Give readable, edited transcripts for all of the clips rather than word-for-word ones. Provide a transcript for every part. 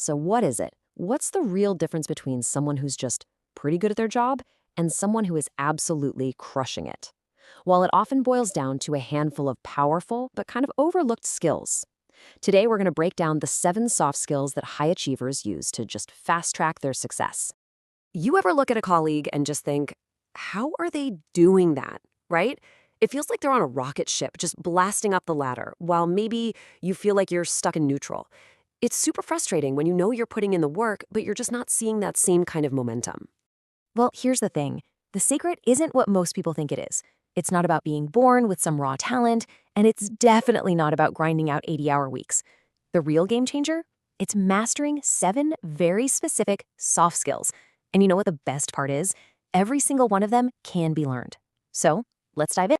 So what is it? What's the real difference between someone who's just pretty good at their job and someone who is absolutely crushing it? Well, it often boils down to a handful of powerful but kind of overlooked skills. Today, we're going to break down the 7 soft skills that high achievers use to just fast track their success. You ever look at a colleague and just think, how are they doing that, right? It feels like they're on a rocket ship just blasting up the ladder, while maybe you feel like you're stuck in neutral. It's super frustrating when you know you're putting in the work, but you're just not seeing that same kind of momentum. Well, here's the thing. The secret isn't what most people think it is. It's not about being born with some raw talent, and it's definitely not about grinding out 80-hour weeks. The real game changer? It's mastering 7 very specific soft skills. And you know what the best part is? Every single one of them can be learned. So, let's dive in.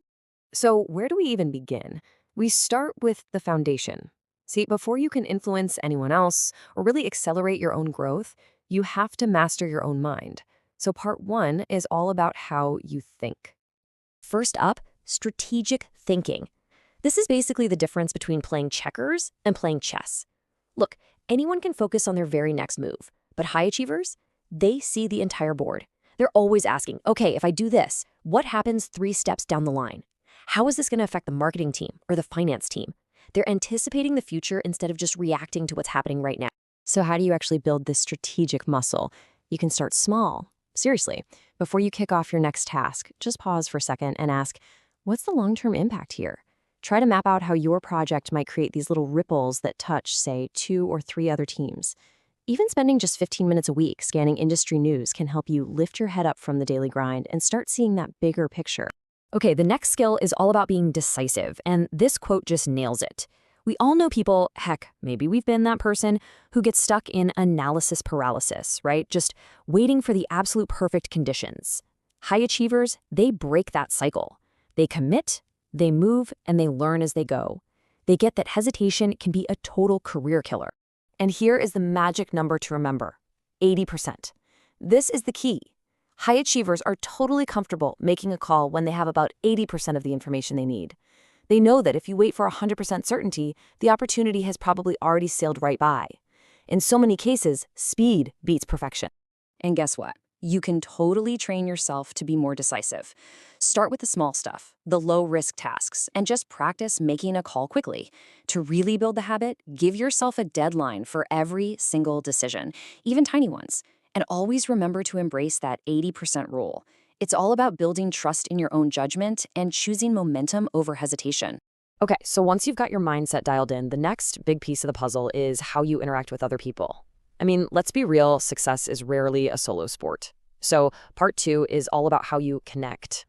So, where do we even begin? We start with the foundation. See, before you can influence anyone else or really accelerate your own growth, you have to master your own mind. So, part 1 is all about how you think. First up, strategic thinking. This is basically the difference between playing checkers and playing chess. Look, anyone can focus on their very next move, but high achievers, they see the entire board. They're always asking, okay, if I do this, what happens 3 steps down the line? How is this going to affect the marketing team or the finance team? They're anticipating the future instead of just reacting to what's happening right now. So, how do you actually build this strategic muscle? You can start small. Seriously, before you kick off your next task, just pause for a second and ask, what's the long-term impact here? Try to map out how your project might create these little ripples that touch, say, 2 or 3 other teams. Even spending just 15 minutes a week scanning industry news can help you lift your head up from the daily grind and start seeing that bigger picture. Okay, the next skill is all about being decisive, and this quote just nails it. We all know people, heck, maybe we've been that person, who gets stuck in analysis paralysis, right? Just waiting for the absolute perfect conditions. High achievers, they break that cycle. They commit, they move, and they learn as they go. They get that hesitation can be a total career killer. And here is the magic number to remember, 80%. This is the key. High achievers are totally comfortable making a call when they have about 80% of the information they need. They know that if you wait for 100% certainty, the opportunity has probably already sailed right by. In so many cases, speed beats perfection. And guess what? You can totally train yourself to be more decisive. Start with the small stuff, the low-risk tasks, and just practice making a call quickly. To really build the habit, give yourself a deadline for every single decision, even tiny ones. And always remember to embrace that 80% rule. It's all about building trust in your own judgment and choosing momentum over hesitation. Okay, so once you've got your mindset dialed in, the next big piece of the puzzle is how you interact with other people. I mean, let's be real, success is rarely a solo sport. So part 2 is all about how you connect.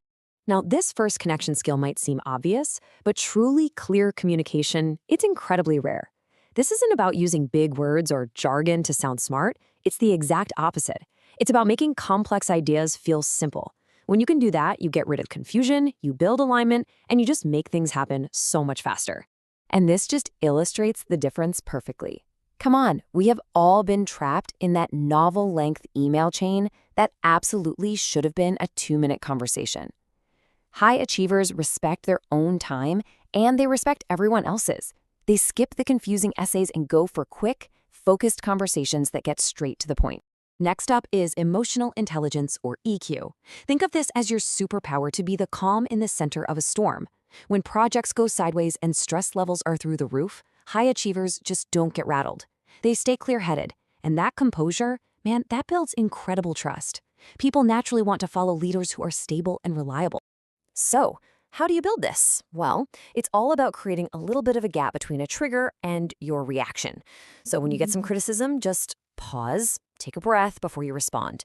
Now, this first connection skill might seem obvious, but truly clear communication, it's incredibly rare. This isn't about using big words or jargon to sound smart. It's the exact opposite. It's about making complex ideas feel simple. When you can do that, you get rid of confusion, you build alignment, and you just make things happen so much faster. And this just illustrates the difference perfectly. Come on, we have all been trapped in that novel-length email chain that absolutely should have been a 2-minute conversation. High achievers respect their own time, and they respect everyone else's. They skip the confusing essays and go for quick, focused conversations that get straight to the point. Next up is emotional intelligence, or EQ. Think of this as your superpower to be the calm in the center of a storm. When projects go sideways and stress levels are through the roof, high achievers just don't get rattled. They stay clear-headed, and that composure, man, that builds incredible trust. People naturally want to follow leaders who are stable and reliable. So, how do you build this? Well, it's all about creating a little bit of a gap between a trigger and your reaction. So when you get some criticism, just pause, take a breath before you respond.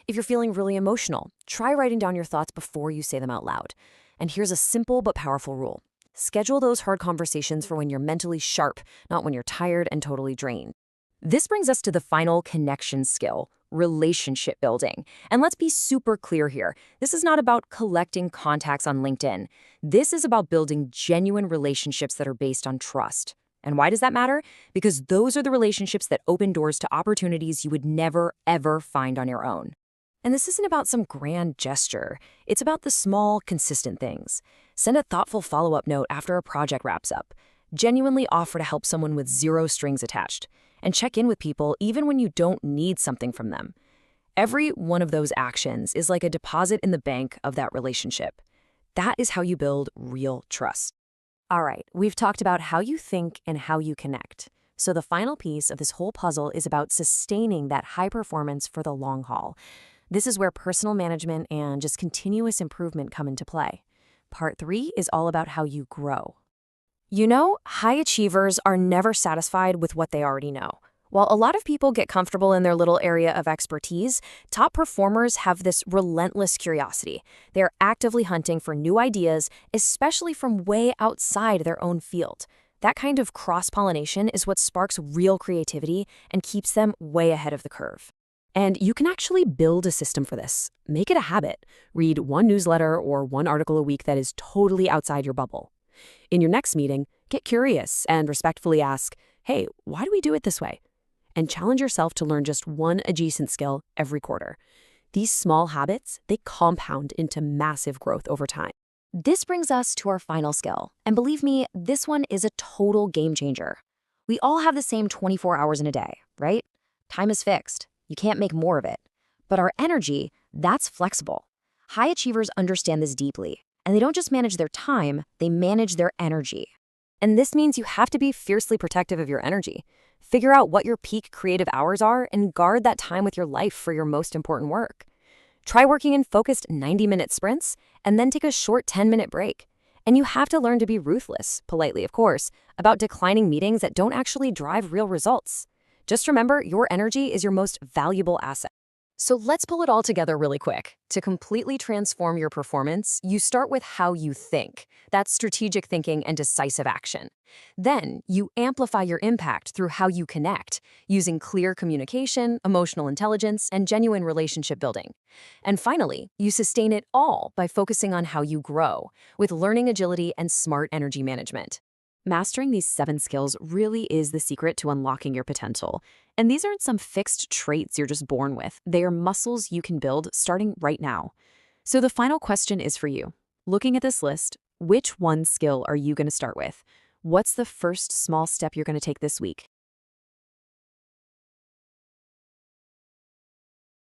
If you're feeling really emotional, try writing down your thoughts before you say them out loud. And here's a simple but powerful rule. Schedule those hard conversations for when you're mentally sharp, not when you're tired and totally drained. This brings us to the final connection skill, relationship building. And let's be super clear here. This is not about collecting contacts on LinkedIn. This is about building genuine relationships that are based on trust. And why does that matter? Because those are the relationships that open doors to opportunities you would never, ever find on your own. And this isn't about some grand gesture. It's about the small, consistent things. Send a thoughtful follow-up note after a project wraps up. Genuinely offer to help someone with 0 strings attached. and check in with people even when you don't need something from them. Every one of those actions is like a deposit in the bank of that relationship. That is how you build real trust. All right, we've talked about how you think and how you connect. So the final piece of this whole puzzle is about sustaining that high performance for the long haul. This is where personal management and just continuous improvement come into play. Part 3 is all about how you grow. You know, high achievers are never satisfied with what they already know. While a lot of people get comfortable in their little area of expertise, top performers have this relentless curiosity. They're actively hunting for new ideas, especially from way outside their own field. That kind of cross-pollination is what sparks real creativity and keeps them way ahead of the curve. And you can actually build a system for this. Make it a habit. Read one newsletter or one article a week that is totally outside your bubble. In your next meeting, get curious and respectfully ask, hey, why do we do it this way? And challenge yourself to learn just one adjacent skill every quarter. These small habits, they compound into massive growth over time. This brings us to our final skill. And believe me, this one is a total game changer. We all have the same 24 hours in a day, right? Time is fixed. You can't make more of it. But our energy, that's flexible. High achievers understand this deeply. And they don't just manage their time, they manage their energy. And this means you have to be fiercely protective of your energy. Figure out what your peak creative hours are and guard that time with your life for your most important work. Try working in focused 90-minute sprints and then take a short 10-minute break. And you have to learn to be ruthless, politely of course, about declining meetings that don't actually drive real results. Just remember, your energy is your most valuable asset. So let's pull it all together really quick. To completely transform your performance, you start with how you think. That's strategic thinking and decisive action. Then, you amplify your impact through how you connect, using clear communication, emotional intelligence, and genuine relationship building. And finally, you sustain it all by focusing on how you grow, with learning agility and smart energy management. Mastering these 7 skills really is the secret to unlocking your potential. And these aren't some fixed traits you're just born with. They are muscles you can build starting right now. So the final question is for you. Looking at this list, which one skill are you going to start with? What's the first small step you're going to take this week?